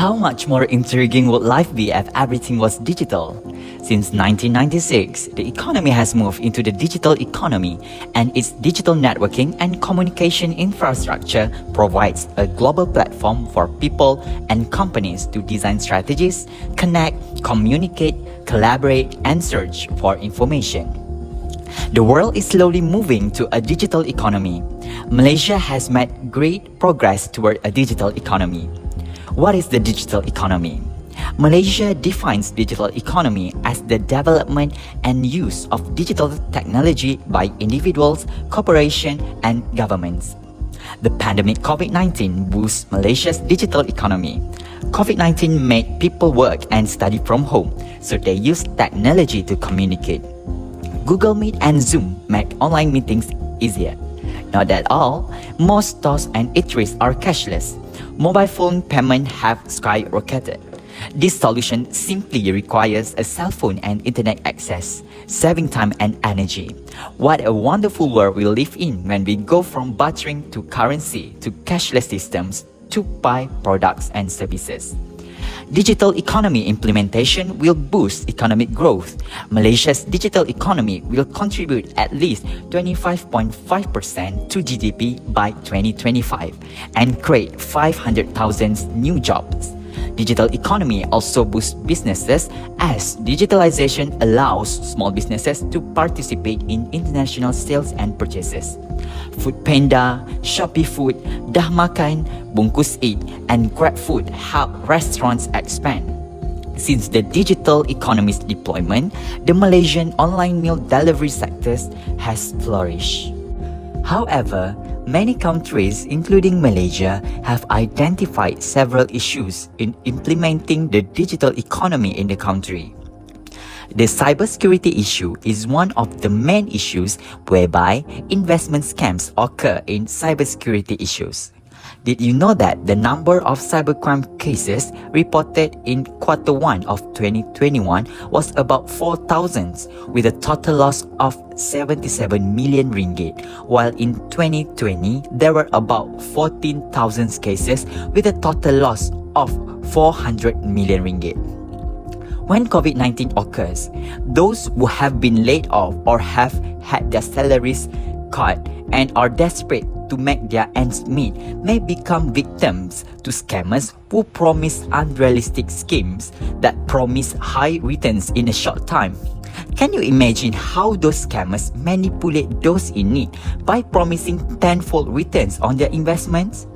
How much more intriguing would life be if everything was digital? Since 1996, the economy has moved into the digital economy, and its digital networking and communication infrastructure provides a global platform for people and companies to design strategies, connect, communicate, collaborate, and search for information. The world is slowly moving to a digital economy. Malaysia has made great progress toward a digital economy. What is the digital economy? Malaysia defines digital economy as the development and use of digital technology by individuals, corporations, and governments. The pandemic COVID-19 boosts Malaysia's digital economy. COVID-19 made people work and study from home, so they use technology to communicate. Google Meet and Zoom make online meetings easier. Not at all, most stores and eateries are cashless. Mobile phone payments have skyrocketed. This solution simply requires a cell phone and internet access, saving time and energy. What a wonderful world we live in when we go from bartering to currency to cashless systems to buy products and services. Digital economy implementation will boost economic growth. Malaysia's digital economy will contribute at least 25.5% to GDP by 2025 and create 500,000 new jobs. Digital economy also boosts businesses as digitalization allows small businesses to participate in international sales and purchases. Foodpanda, Shopee Food, Dah Makan, Bungkus Eat, and GrabFood help restaurants expand. Since the digital economy's deployment, the Malaysian online meal delivery sector has flourished. However, many countries, including Malaysia, have identified several issues in implementing the digital economy in the country. The cybersecurity issue is one of the main issues whereby investment scams occur in cybersecurity issues. Did you know that the number of cybercrime cases reported in Q1 of 2021 was about 4,000 with a total loss of 77 million ringgit, while in 2020 there were about 14,000 cases with a total loss of 400 million ringgit. When COVID-19 occurs, those who have been laid off or have had their salaries cut and are desperate to make their ends meet may become victims to scammers who promise unrealistic schemes that promise high returns in a short time. Can you imagine how those scammers manipulate those in need by promising tenfold returns on their investments?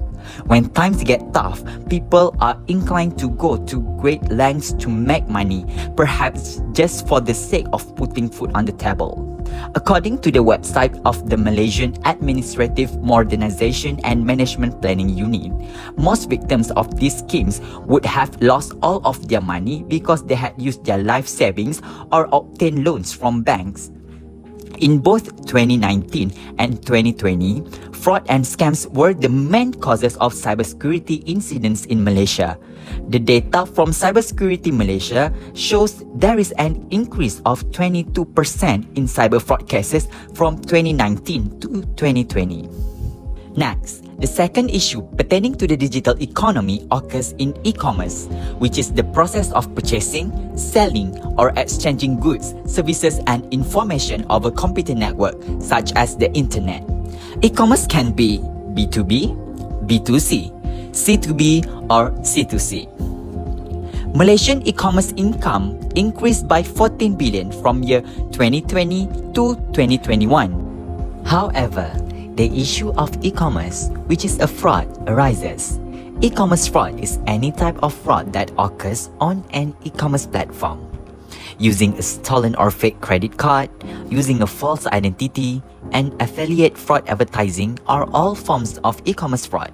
When times get tough, people are inclined to go to great lengths to make money, perhaps just for the sake of putting food on the table. According to the website of the Malaysian Administrative Modernization and Management Planning Unit, most victims of these schemes would have lost all of their money because they had used their life savings or obtained loans from banks. In both 2019 and 2020, fraud and scams were the main causes of cybersecurity incidents in Malaysia. The data from Cybersecurity Malaysia shows there is an increase of 22% in cyber fraud cases from 2019 to 2020. Next, the second issue pertaining to the digital economy occurs in e-commerce, which is the process of purchasing, selling, or exchanging goods, services, and information over computer network, such as the internet. E-commerce can be B2B, B2C, C2B, or C2C. Malaysian e-commerce income increased by 14 billion from year 2020 to 2021. However, the issue of e-commerce, which is a fraud, arises. E-commerce fraud is any type of fraud that occurs on an e-commerce platform. Using a stolen or fake credit card, using a false identity, and affiliate fraud advertising are all forms of e-commerce fraud.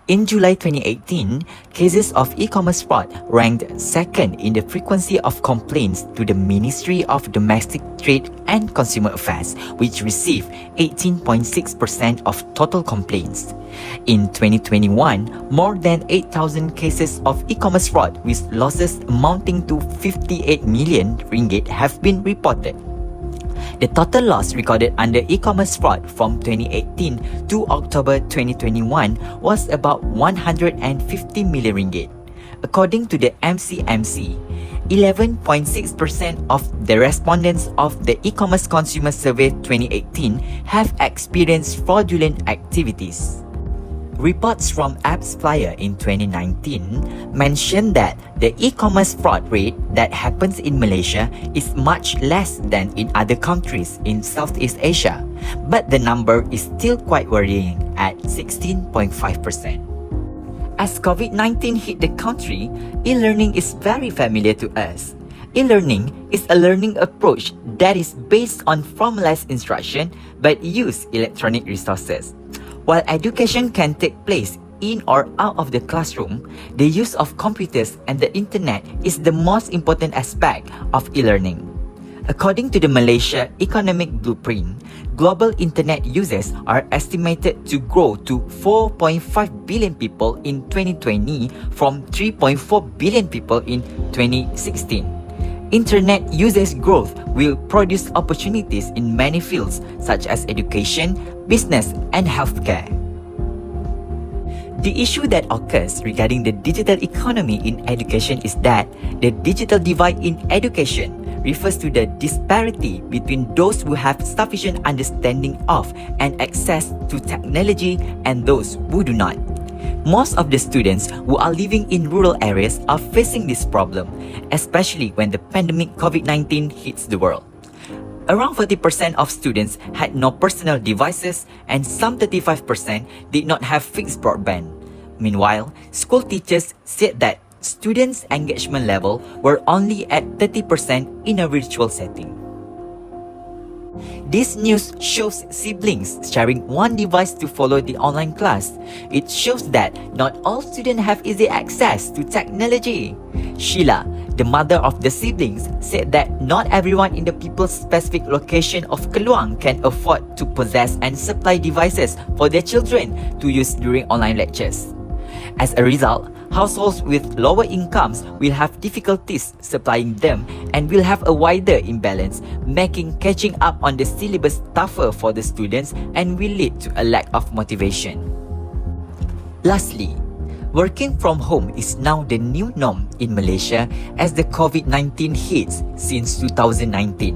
In July 2018, cases of e-commerce fraud ranked second in the frequency of complaints to the Ministry of Domestic Trade and Consumer Affairs, which received 18.6% of total complaints. In 2021, more than 8,000 cases of e-commerce fraud with losses amounting to 58 million ringgit have been reported. The total loss recorded under e-commerce fraud from 2018 to October 2021 was about 150 million ringgit. According to the MCMC, 11.6% of the respondents of the e-commerce consumer survey 2018 have experienced fraudulent activities. Reports from AppsFlyer in 2019 mentioned that the e-commerce fraud rate that happens in Malaysia is much less than in other countries in Southeast Asia, but the number is still quite worrying at 16.5%. As COVID-19 hit the country, e-learning is very familiar to us. E-learning is a learning approach that is based on formalized instruction but use electronic resources. While education can take place in or out of the classroom, the use of computers and the internet is the most important aspect of e-learning. According to the Malaysia Economic Blueprint, global internet users are estimated to grow to 4.5 billion people in 2020 from 3.4 billion people in 2016. Internet users growth will produce opportunities in many fields such as education, business, and healthcare. The issue that occurs regarding the digital economy in education is that the digital divide in education refers to the disparity between those who have sufficient understanding of and access to technology and those who do not. Most of the students who are living in rural areas are facing this problem, especially when the pandemic COVID-19 hits the world. Around 40% of students had no personal devices and some 35% did not have fixed broadband. Meanwhile, school teachers said that students' engagement level were only at 30% in a virtual setting. This news shows siblings sharing one device to follow the online class. It shows that not all students have easy access to technology. Sheila, the mother of the siblings, said that not everyone in the people-specific location of Keluang can afford to possess and supply devices for their children to use during online lectures. As a result, households with lower incomes will have difficulties supplying them and will have a wider imbalance, making catching up on the syllabus tougher for the students and will lead to a lack of motivation. Lastly, working from home is now the new norm in Malaysia as the COVID-19 hits since 2019,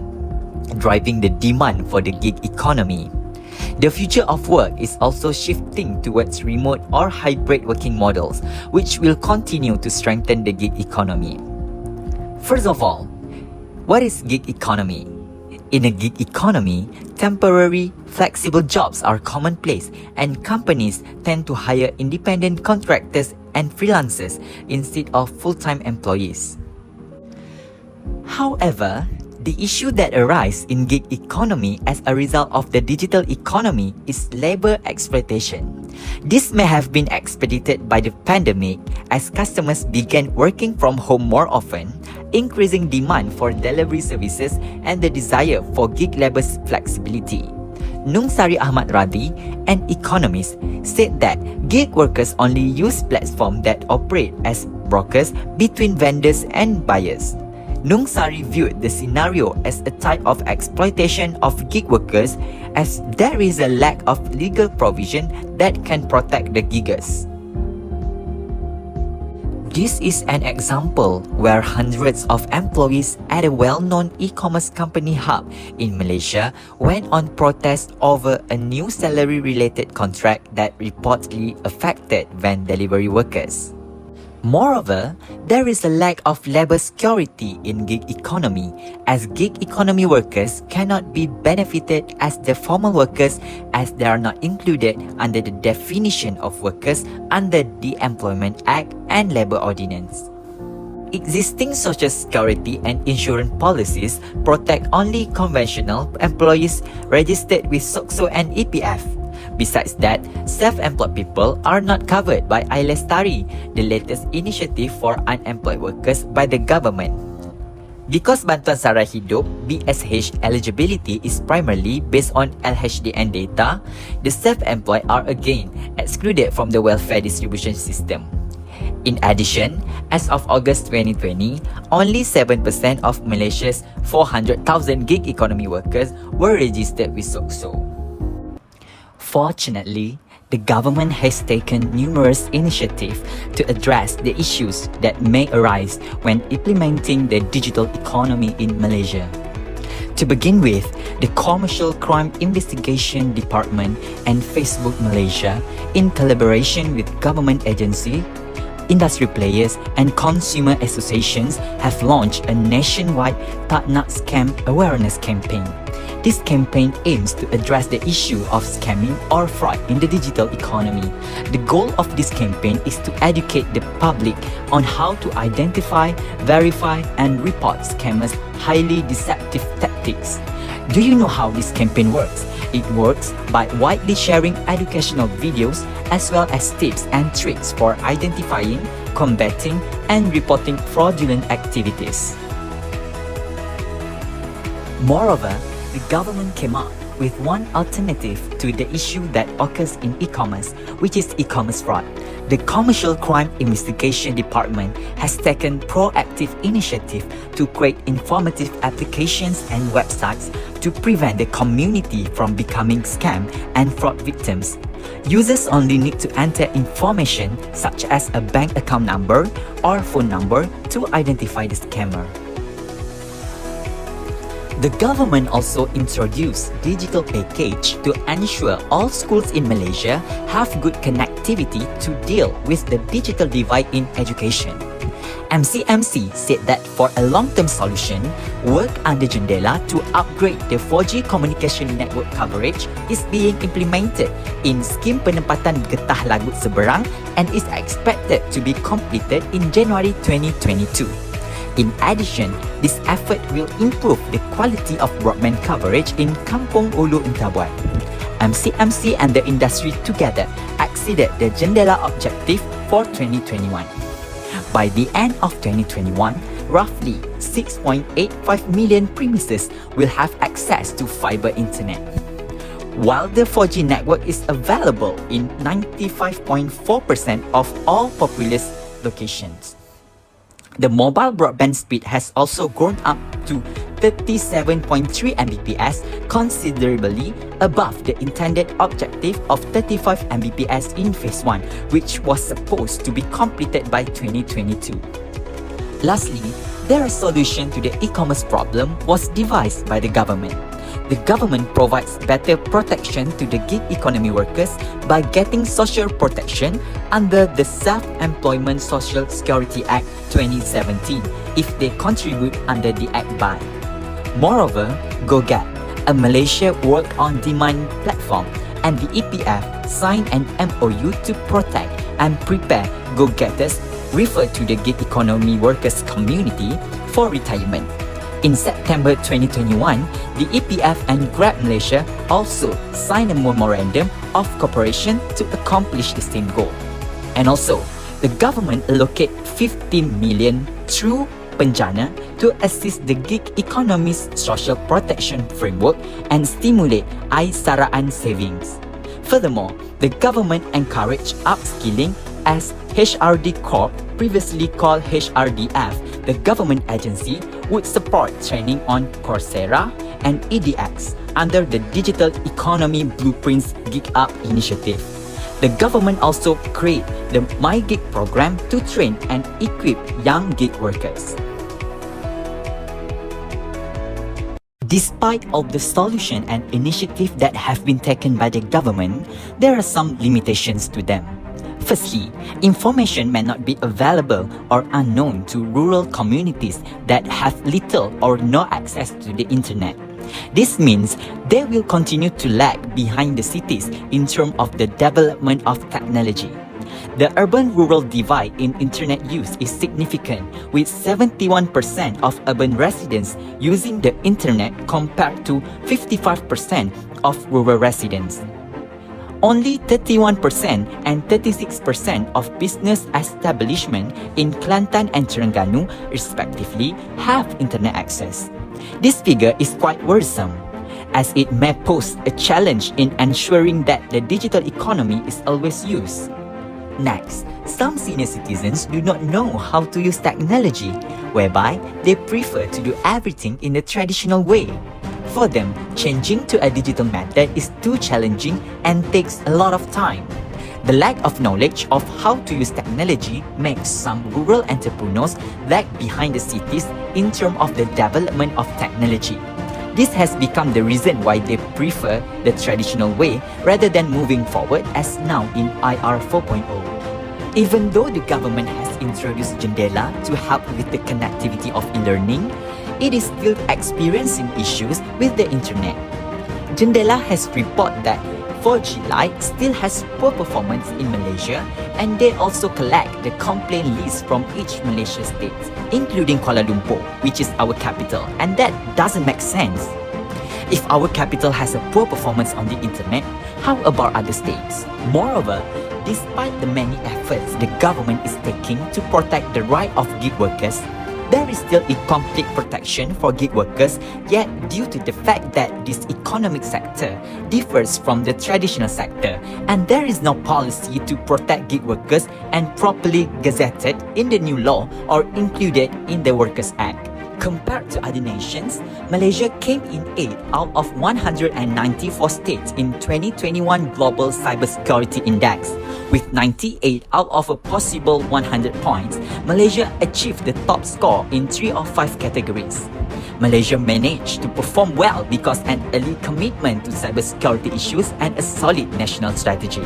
driving the demand for the gig economy. The future of work is also shifting towards remote or hybrid working models, which will continue to strengthen the gig economy. First of all, what is gig economy? In a gig economy, temporary, flexible jobs are commonplace and companies tend to hire independent contractors and freelancers instead of full-time employees. However, the issue that arises in gig economy as a result of the digital economy is labor exploitation. This may have been expedited by the pandemic as customers began working from home more often, increasing demand for delivery services and the desire for gig labor's flexibility. Nung Sari Ahmad Radhi, an economist, said that gig workers only use platforms that operate as brokers between vendors and buyers. Nung Sari viewed the scenario as a type of exploitation of gig workers as there is a lack of legal provision that can protect the giggers. This is an example where hundreds of employees at a well-known e-commerce company hub in Malaysia went on protest over a new salary-related contract that reportedly affected van delivery workers. Moreover, there is a lack of labor security in gig economy as gig economy workers cannot be benefited as the formal workers as they are not included under the definition of workers under the Employment Act and Labour Ordinance. Existing social security and insurance policies protect only conventional employees registered with SOCSO and EPF. Besides that, self-employed people are not covered by iLestari, the latest initiative for unemployed workers by the government. Because Bantuan Sara Hidup (BSH) eligibility is primarily based on LHDN data, the self-employed are again excluded from the welfare distribution system. In addition, as of August 2020, only 7% of Malaysia's 400,000 gig economy workers were registered with SOCSO. Fortunately, The government has taken numerous initiatives to address the issues that may arise when implementing the digital economy in Malaysia. To begin with, the Commercial Crime Investigation Department and Facebook Malaysia, in collaboration with government agencies, industry players and consumer associations, have launched a nationwide Tak Nak Scam awareness campaign. This campaign aims to address the issue of scamming or fraud in the digital economy. The goal of this campaign is to educate the public on how to identify, verify, and report scammers' highly deceptive tactics. Do you know how this campaign works? It works by widely sharing educational videos as well as tips and tricks for identifying, combating, and reporting fraudulent activities. Moreover, the government came up with one alternative to the issue that occurs in e-commerce, which is e-commerce fraud. The Commercial Crime Investigation Department has taken proactive initiative to create informative applications and websites to prevent the community from becoming scam and fraud victims. Users only need to enter information such as a bank account number or phone number to identify the scammer. The government also introduced digital package to ensure all schools in Malaysia have good connectivity to deal with the digital divide in education. MCMC said that for a long-term solution, work under Jendela to upgrade the 4G communication network coverage is being implemented in Skim Penempatan Getah Lagut Seberang and is expected to be completed in January 2022. In addition, this effort will improve the quality of broadband coverage in Kampung Ulu Intabuat. MCMC and the industry together exceeded the Jendela objective for 2021. By the end of 2021, roughly 6.85 million premises will have access to fiber internet. While the 4G network is available in 95.4% of all populous locations. The mobile broadband speed has also grown up to 37.3 Mbps, considerably above the intended objective of 35 Mbps in Phase 1, which was supposed to be completed by 2022. Lastly, their solution to the e-commerce problem was devised by the government. The government provides better protection to the gig economy workers by getting social protection under the Self-Employment Social Security Act 2017 if they contribute under the Act by. Moreover, GoGet, a Malaysia work-on-demand platform, and the EPF signed an MOU to protect and prepare go-getters referred to the gig economy workers community for retirement. In September 2021, the EPF and Grab Malaysia also signed a memorandum of cooperation to accomplish the same goal. And also, the government allocate 15 million through Penjana to assist the gig economy's social protection framework and stimulate Aisaraan savings. Furthermore, the government encouraged upskilling as HRD Corp, previously called HRDF, the government agency, would support training on Coursera and EDX under the Digital Economy Blueprints Gig Up initiative. The government also created the My Gig program to train and equip young gig workers. Despite all the solutions and initiatives that have been taken by the government, there are some limitations to them. Firstly, information may not be available or unknown to rural communities that have little or no access to the internet. This means they will continue to lag behind the cities in terms of the development of technology. The urban-rural divide in internet use is significant, with 71% of urban residents using the internet compared to 55% of rural residents. Only 31% and 36% of business establishments in Kelantan and Terengganu, respectively, have internet access. This figure is quite worrisome, as it may pose a challenge in ensuring that the digital economy is always used. Next, some senior citizens do not know how to use technology, whereby they prefer to do everything in the traditional way. For them, changing to a digital method is too challenging and takes a lot of time. The lack of knowledge of how to use technology makes some rural entrepreneurs lag behind the cities in terms of the development of technology. This has become the reason why they prefer the traditional way rather than moving forward as now in IR 4.0. Even though the government has introduced Jendela to help with the connectivity of e-learning, it is still experiencing issues with the internet. Jendela has reported that 4G Lite still has poor performance in Malaysia, and they also collect the complaint list from each Malaysia state, including Kuala Lumpur, which is our capital, and that doesn't make sense. If our capital has a poor performance on the internet, how about other states? Moreover, despite the many efforts the government is taking to protect the right of gig workers, there is still incomplete protection for gig workers, yet due to the fact that this economic sector differs from the traditional sector and there is no policy to protect gig workers and properly gazetted in the new law or included in the Workers' Act. Compared to other nations, Malaysia came in 8 out of 194 states in 2021 Global Cybersecurity Index. With 98 out of a possible 100 points, Malaysia achieved the top score in 3 of 5 categories. Malaysia managed to perform well because an early commitment to cybersecurity issues and a solid national strategy.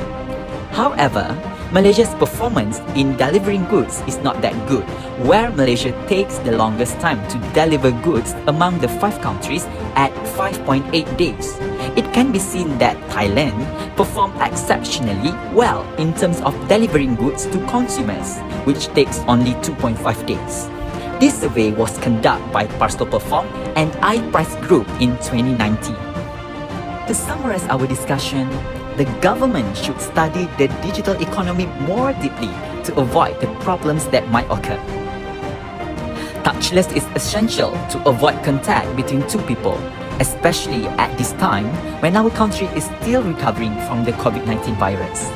However, Malaysia's performance in delivering goods is not that good, where Malaysia takes the longest time to deliver goods among the 5 countries at 5.8 days. It can be seen that Thailand performed exceptionally well in terms of delivering goods to consumers, which takes only 2.5 days. This survey was conducted by Parcel Perform and iPrice Group in 2019. To summarize our discussion, the government should study the digital economy more deeply to avoid the problems that might occur. Touchless is essential to avoid contact between two people, especially at this time when our country is still recovering from the COVID-19 virus.